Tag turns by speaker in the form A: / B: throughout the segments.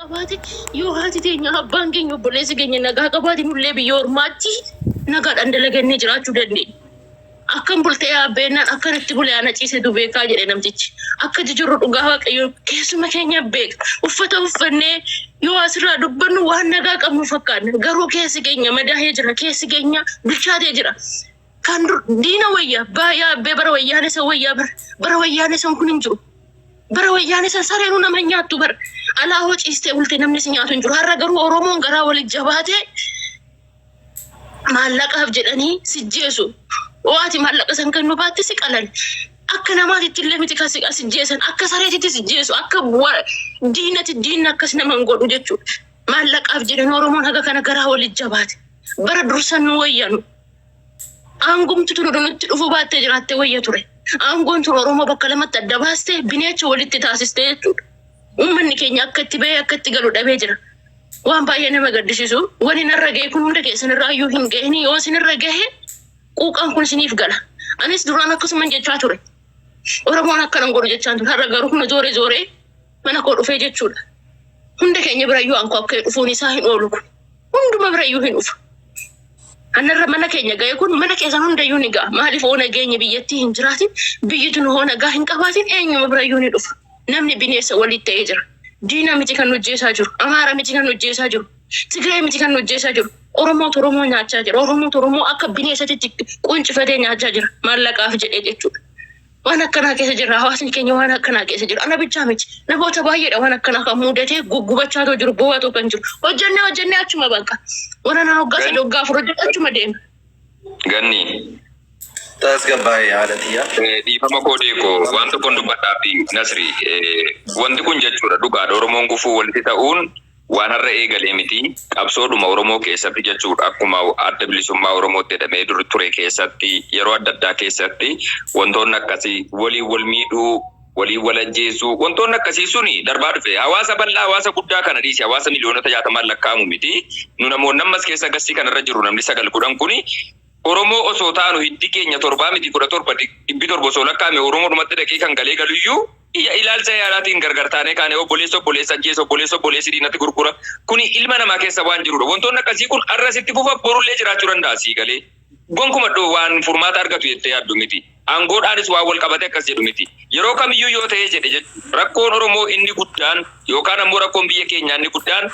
A: Qabati yoo haati teenya abbaan keenya obboleessi keenya nagaa qabaati nullee biyya ormaatti nagaadhaan dalagannee jiraachuu dandeenya. Akkam bultee yaabbeenaan akkanatti bulee ana ciisetu beekaa jedhe namtichi. Akka jijjiirru dhugaa waaqayyoo keessuma keenya beeka. Uffata uffannee yoo asirraa dubbannu waan nagaa qabnu fakkaanna. Garuu keessi keenya madaa'ee jira. Keessi keenya bilchaatee jira. Kan diina wayyaa baay'ee abbee bara wayyaane san wayyaa bara wayyaane san kun hin jiru. Bara wayyaane san sareenuu nama nyaattu bara. Alaa hoo ciistee bultee namni si nyaatu hin jiru. Har'a garuu Oromoon garaa walitti jabaatee maallaqaaf jedhanii sijjeesu. Waati maallaqa san kan nu baatti si qalan. Akka namaatitti illee miti kasi sijjeesan. Akka sareetitti sijjeesu. Akka diinatti diinni akkas nama hin godhu jechuudha. Maallaqaaf jedhanii Oromoon haga kana garaa walitti jabaate. Bara dursan nu wayyaanu. Aangumtu turu nutti dhufu baattee jiraattee wayya ture. Aangoon turu Oromoo bakka lamatti adda baastee bineecha walitti taasistee jechuudha. Uummanni keenya akka itti bahee akka itti galu dhabee jira. Waan baay'ee nama gaddisiisu. Wani narra ga'e kun hunda keessanirraa iyyuu hin ga'ini yoo sinirra gahe quuqaan kun siniif gala. Anis duraan akkasuma jechaa ture. Oromoon akkanan godhu jechaan ture. Har'a garuu kun zooree mana koo dhufee jechuudha. Hunda keenya birayyuu aankoo akka dhufuun isaa hin oolu kun. Hunduma birayyuu hin dhufu. Anarra mana keenya ga'e kun mana keessan hundayyuu ni ga'a. Maaliif oo nageenya biyyattii hin jiraatin biyyi tun hoo nagaa hin qabaatin eenyuma birayyuu ni dhufa. Namni bineessa walitti ta'ee jira. Diina miti kan hojjeesaa jiru. Amaara miti kan hojjeesaa jiru. Tigree miti kan hojjeesaa jiru. Oromoo nyaachaa jira. Oromoo akka bineensatti quncifatee nyaachaa jira. Maallaqaaf jedhee jechuudha. Waan akkanaa keessa jira. Hawaasni keenya waan akkanaa keessa jira. Ana bichaa miti. Namoota baay'eedha waan akkanaa kan mudatee guggubachaa jiru. Bu'aatoo kan jiru. Hojjannee achuma bakka. Waan ana hoggaa sadii hoggaa afur hojjetu achuma deema.
B: Ganni.
C: Tasgabbaa'ee haadhatiyyaa.
B: Dhiifama koodee koo waan tokkoon dubbadhaa fi Nasri wanti kun jechuudha dhugaadha. Oromoon gufuu walitti ta'uun waan har'a eegalee miti qabsoodhuma Oromoo keessatti jechuudha. Akkuma adda bilisummaa Oromootti jedhamee dur ture keessatti yeroo adda addaa keessatti wantoonni akkasii walii wal miidhuu walii wal ajjeesuu wantoonni akkasii suni darbaa dhufe hawaasa bal'aa hawaasa guddaa kana dhiisi hawaasa miliyoonota 60 lakkaa'amu miti. Nu namoonni ammas keessa gassii kanarra jiru namni 9 kuni Oromoo osoo taanu hiddi keenya 7 miti 17 dhibbi torba osoo lakkaa'ame Oromoo dhumatti dhaqee kan galee galuyyuu ilaalcha yaadaatiin gargar taanee kaanee obboleessa ajjeesa obboleessi diinatti gurgura kuni ilma namaa keessa waan jirudha. Wantoonni akkasii kun arrasitti fufa borullee jiraachuu danda'a sii galee. Gonkuma waan furmaata argatu jettee yaaddu miti. Aangoodhaanis waa wal qabate akkas jedhu miti. Yeroo kamiyyuu yoo ta'ee jedhe rakkoon Oromoo inni guddaan yookaan ammoo rakkoon biyya keenyaa inni guddaan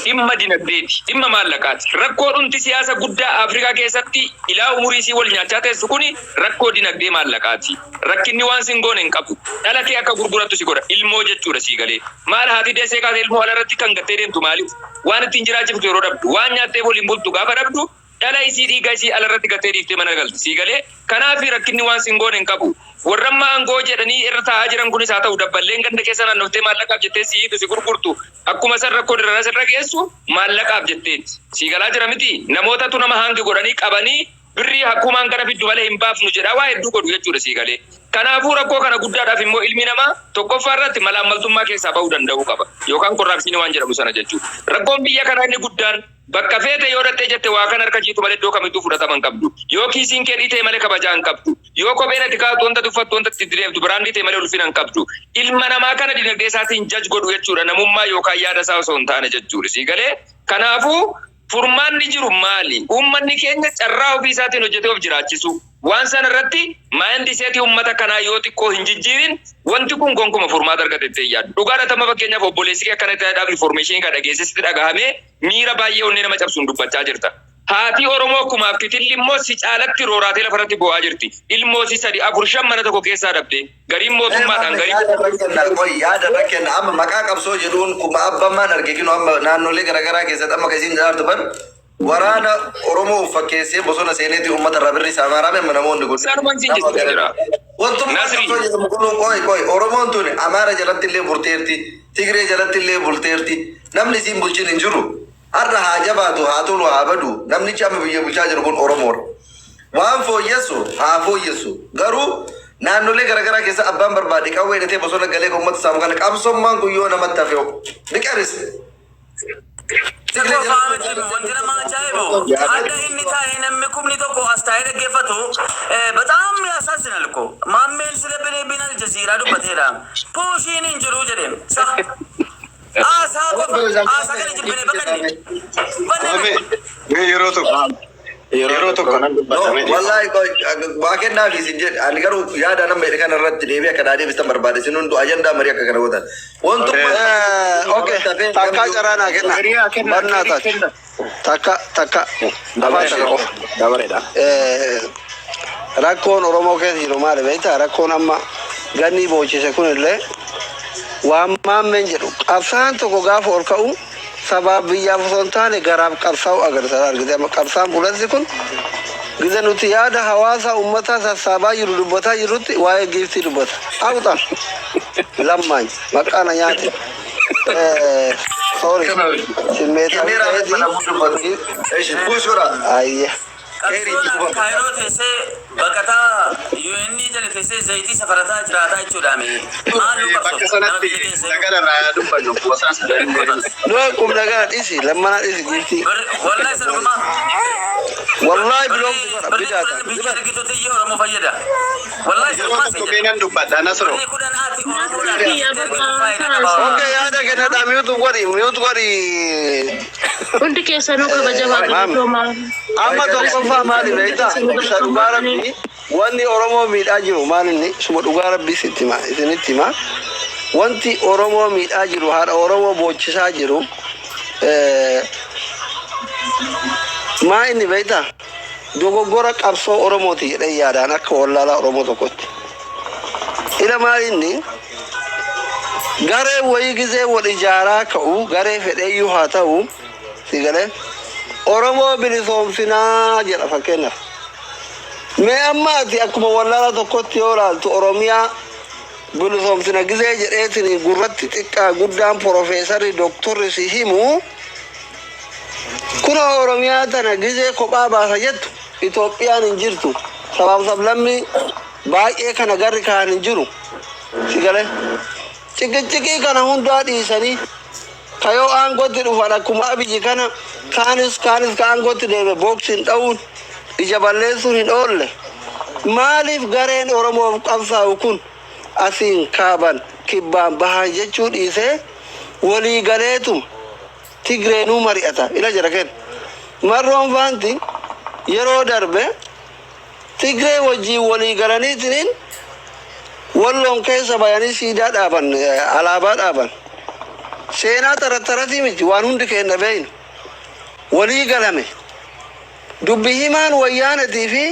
B: dhimma dinagdeeti, dhimma maallaqaati. Rakkoo dhumti siyaasa guddaa Afrikaa keessatti ilaa umurii isii wal nyaachaa teessu kuni rakkoo dinagdee maallaqaati. Rakkinni waan sin goone hin qabu. Dhalatee akka gurgurattu si godha. Ilmoo jechuudha sii galee. Maal haati deessee kaatee ilmoo alarratti kan gattee deemtu maaliif? Waan ittiin jiraachiftu yeroo dhabdu, waan nyaattee waliin bultu gaafa dhabdu, dhala isii dhiiga isii alarratti gattee dhiiftee mana galti sii galee. Kanaaf rakkinni waan sin goone hin qabu. Warramma aangoo jedhanii irra taa'aa jiran kunis haa ta'u dabballeen ganda keessa naannoftee maallaqaaf jettee si gurgurtu akkuma san rakkoo dirrana sirra geessu maallaqaaf jetteeti. Si galaa jira miti namootatu nama hangi godhanii qabanii birrii akkumaan gara fiddu malee hin baafnu jedha waa hedduu godhu jechuudha si galee. Kanaafuu rakkoo kana guddaadhaaf immoo ilmi namaa tokkoffaa irratti malaammaltummaa keessaa bahuu danda'uu qaba yookaan korraapsiinii waan jedhamu sana jechuudha. Rakkoon biyya kanaa inni guddaan bakka feete yoo dhattee jette waa kan harka jiitu malee iddoo kamittuu fudhatama hin qabdu. Yoo kiisiin kee dhiitee malee kabajaa hin qabdu. Yoo kopheen ati kaa'atu wanta tuffattu wanta itti deemtu biraandii ta'e malee ulfina hin qabdu. Ilma namaa kana dinagdee isaatiin jaj godhu jechuudha. Namummaa yookaan yaada isaa osoo hin taane jechuudha. Si galee kanaafuu furmaanni jiru maali? Uummanni keenya carraa ofii isaatiin hojjetee of jiraachisu. Waan sana irratti maayindi seetii uummata kanaa yoo xiqqoo hin jijjiirin wanti kun gonkuma furmaata argatettee yaadu. Dhugaadha tama fakkeenyaaf obboleessi akkana ta'eedhaaf information kan dhageessisitti dhagahamee miira baay'ee onnee nama cabsuun dubbachaa jirta. Haati Oromoo kumaaf kitilli immoo si caalatti rooraatee lafarratti bu'aa jirti. Ilmoo si 3 4 5 mana tokko keessaa dhabde. Gariin mootummaadhaan garii.
C: Yaada rakkenna amma maqaa qabsoo jedhuun kuma abbammaan arginu amma naannolee garaagaraa keessatti amma kasiin jiraatu ban waraana Oromoo fakkeessee bosona seeneetti uummata irraa birrii isaa maraame namoonni kun.
B: Saalumaan siin jechuudha jira.
C: Wantummaa qabsoo jedhamu kun qoy Oromoon tuni Amaara jalatti illee bulteerti, Tigree jalatti illee bulteerti. Namni isiin bulchin hin jiru. Har'a haa jabaatu haa tolu haa badu namnichi amma biyya bulchaa jiru kun Oromoodha. Waan fooyyessu haa fooyyessu garuu naannolee garaagaraa keessa abbaan barbaade qawwee hidhatee bosona galee uummata saamu kana qabsommaan kun yoo namatti hafe ni qarrisa.
D: wanti nama ajaa'ibu hadda inni taa'ee namni kumni tokko as taa'ee dhaggeeffatu በጣም ያሳዝናል እኮ ማሜል ስለ ቤኔቢን አልጀዚራ ዱበቴራ ፑሺን እንጅሩ ጀደም አሳ sagalee jibbine bakka inni
E: yeroo tokko nan dubbatame
C: wallahi waa kennaa fi sinje ani garuu yaada nama jedhe kana irratti deebi'ee akka daadhee bistan barbaade sin hundu ajandaa marii akka kana gootan wantu
F: okay takka jarana kenna barna takka
E: dabareedha
F: rakkoon oromoo keessa jiru maali beektaa rakkoon amma ganni boochise kun illee waan maammeen jedhu qabsaan tokko gaafa ol ka'u sabab biyyaaf osoo hin taane garaaf qabsaa'u agarsiisa argite amma qabsaan bulansi kun gize nuti yaada hawaasa ummata sassaabaa jiru dubbataa jirutti waa'ee giiftii dubbata hawuta lammaan maqaana nyaate sorry ayya
D: kaayiroo teessee baqataa UN jala teessee zayitii safarataa jiraataa jechuudhaame maal
E: bakka sanatti nagara dubbatu boosaan
F: no kum nagara dhisi lammana dhisi giiftii
D: wallahi sarguma
F: wallahi biloo bidata
D: biyya argituutti iyyuu oromoo fayyada wallahi sarguma
E: komenan dubbadha nasro
F: okay yaada kenna da miyutu gori
A: hundi keessanuu kabajamaa
F: amma tokko fa maali beektaa dhugaa rabbii wanni oromoo miidhaa jiru maalinni suma dhugaa rabbii isinitti hima wanti oromoo miidhaa jiru haadha oromoo boochisaa jiru maa inni beektaa dogoggora qabsoo oromooti jedhee yaadaan akka wallaalaa oromoo tokkotti ila maalinni garee wayii gizee wal ijaaraa ka'u garee fedheeyyuu haa ta'u sigalee oromoo bilisoomsinaa jedha fakkeenyaaf mee amma ati akkuma wallaalaa tokkotti yoo ilaaltu oromiyaa bilisoomsina gizee jedheetiin gurratti xiqqaa guddaan profeesarii doktorri si himu kuna oromiyaa tana gizee kophaa baasa jettu Itoophiyaan hin jirtu sabaaf sablammii baay'ee kana garri kaan hin jiru sigalee ciqiciqii kana hundaa dhiisanii kayoo aangotti dhufan akkuma abiyyi kana kaanis ka aangotti deeme booksiin dha'uun ija balleessuun hin oolle maaliif gareen oromoof qabsaa'u kun asiin kaaban kibbaan bahan jechuu dhiisee walii galeetum tigreenuu mari'ata ila jira kenna marroon faanti yeroo darbe tigree wajjiin walii galaniitiniin walloon keessa bayanii siidaa dhaaban alaabaa dhaaban seenaa tarattaratii miti waan hundi kenna beeynu walii galame dubbi himaan wayyaanatii fi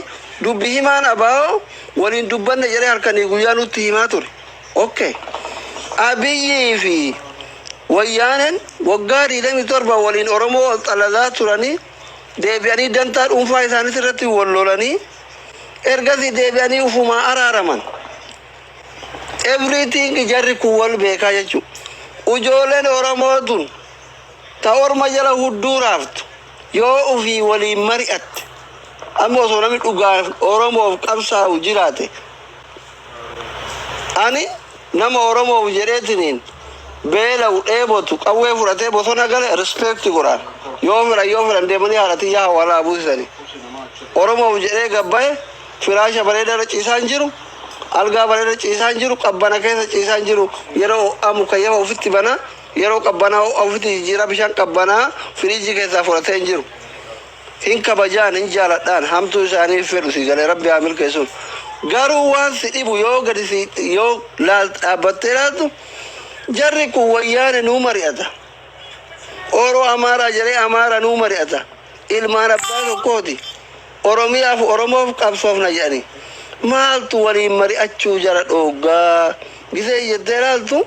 F: dubbi himaan abaa'oo waliin dubbanne jedhee harkanii guyyaa nutti himaa ture okay abiyyii fi wayyaanen waggaa 27 waliin oromoo xalagaa turanii deebi'anii dantaa dhuunfaa isaaniis irratti wal lolanii ergasii deebi'anii ufumaa araaraman everything jarri kun wal beekaa jechuudha. Ujooleen Oromoo tun ta orma jala hudduu raaftu yoo ufii waliin mari'atte amma osoo namni dhugaa Oromoof qabsaa'u jiraate ani nama Oromoof jedheetiniin beela'u dheebotu qawwee fudhatee bosona gale respect godhaan yoo fedhan deemanii haadhatii yaa walaa buusisanii Oromoof jedhee gabbaa'e firaasha bareedaa ciisaan jiru algaa bareeda ciisaan jiru qabbana keessa ciisaan jiru yeroo amuka yeroo ofitti bana yeroo qabbana ofitti jira bishaan qabbana firiiji keessa fudhatee jiru hin kabajaan hin jaaladhaan hamtuu isaanii fedhu si galee rabbi haa milkeessuun garuu waan si dhibu yoo gadi si yoo dhaabbattee laattu jarri kun wayyaane nuu mari'ata Oro Amaaraa jedhee Amaaraa nuu mari'ata ilmaan abbaa tokkooti Oromiyaaf Oromoof qabsoofna jedhanii maaltu waliin mari'achuu jara dhoogaa gisee jettee laaltu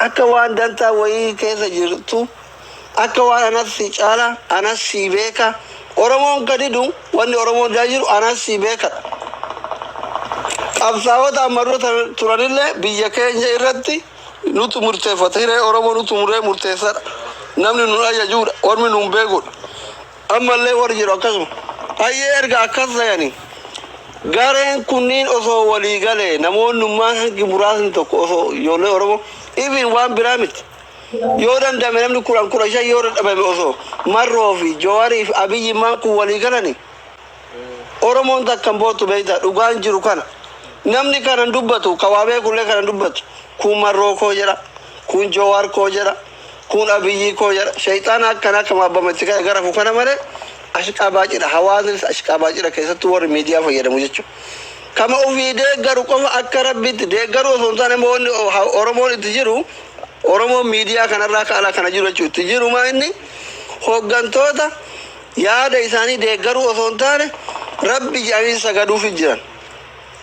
F: akka waan dantaa wayii keessa jirtu akka waan anas si caala anas si beeka Oromoon gadidu wanni Oromoon daa jiru anas si beeka qabsaa'ota ammarroota turanillee biyya keenya irratti nutu murteeffata hiree Oromoo nutu murteessadha namni nun ajajuudha ormi nun beekudha ammallee warri jiru akkasuma hayyee erga akkas ta'anii gareen kunniin osoo walii galee namoonnummaan hangi muraasni tokko osoo ijoollee Oromoo even waan biraa miti yoo dandame namni 15 yoo dadhabame osoo Marroo fi Jawaarii fi Abiyyiin kun walii galani Oromoon takkan bootu beeyta dhugaan jiru kana namni kanan dubbatu kawaabee kullee kanan dubbatu kun Marroo koo jedha kun Jawaar koo jedha كون أبيي كوجر شيطان أكنا كما بمتك أجر فكنا مرة أشكا باجر حوادث أشكا باجر كيسة تور ميديا فيرا مجتشو كما أوفي دعارو كم أكرب بيت دعارو سلطان مون أورمون تجرو أورمو ميديا كنا راك على كنا جرو تجرو ما إني هوغان تودا يا دايساني دعارو سلطان ربي جاني سجدو في الجيران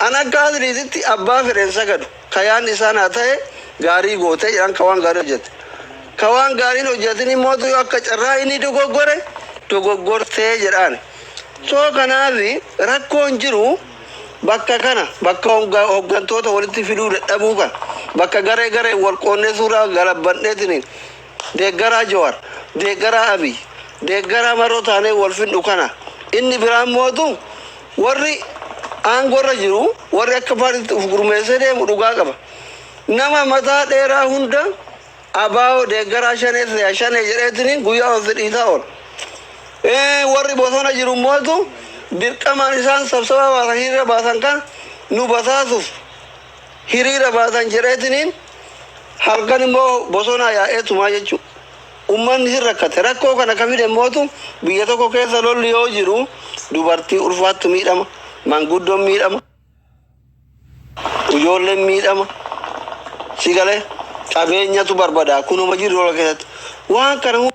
F: أنا قادر إذا أبا فرنسا سجدو كيان إنسان أتاه غاري غوته يان كوان غاري جت كوان غاري لو جتني موتو يا كشرا إني توغور تيجران سو كنابي ركون جرو بكا كنا بكا هوغان توتا ولتي فيلو أبوكا بكا غاري والكون سورا غلبان نتني دعارا جوار دعارا أبي دعارا مرو ثاني والفين دكانا إني برام موتو وري angora jiru warri akka faaritti gurmeessee deemu dhugaa qaba nama mataa dheeraa hunda abaa'oo deeggaraa shanee jedheetiniin guyyaa of dhiisaa ool warri bosona jiru mootu dirqamaan isaan sabsabaa baasan hiriira baasan kan nu basaasuuf hiriira baasan jedheetiniin halkan immoo bosona yaa'eetumaa jechuudha ummanni hin rakkate rakkoo kana ka fide mootu biyya tokko keessa lolli yoo jiru dubartii ulfaattu miidhama manguddoon miidhama ijoolleen miidhama sigale qabeenyatu barbaada kunuma jiru lola keessatti waan kana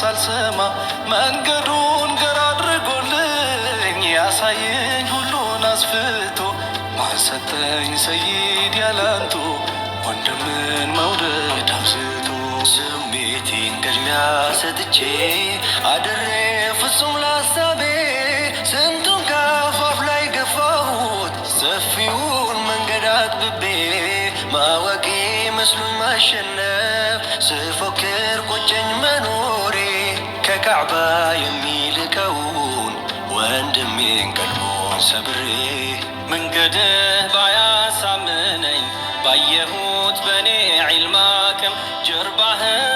G: ሳልሰማ መንገዱን ገር አድርጎልኝ ያሳየኝ ሁሉን አስፍቶ ማሰጠኝ ሰይድ ያላንቱ ወንድምን መውደድ አብዝቶ ስሜቴን ቅድሚያ ሰጥቼ አድሬ ፍጹም ላሳቤ ስንቱን ከአፋፍ ላይ ገፋሁት ሰፊውን መንገድ አጥብቤ ማወቄ መስሉኝ ማሸነፍ ስፎክር ቆጨኝ መኖሬ ከካዕባ የሚልከውን ወንድሜን ቀድሞን ሰብሬ መንገድህ ባያሳምነኝ ባየሁት በኔ ዒልማክም ጀርባህን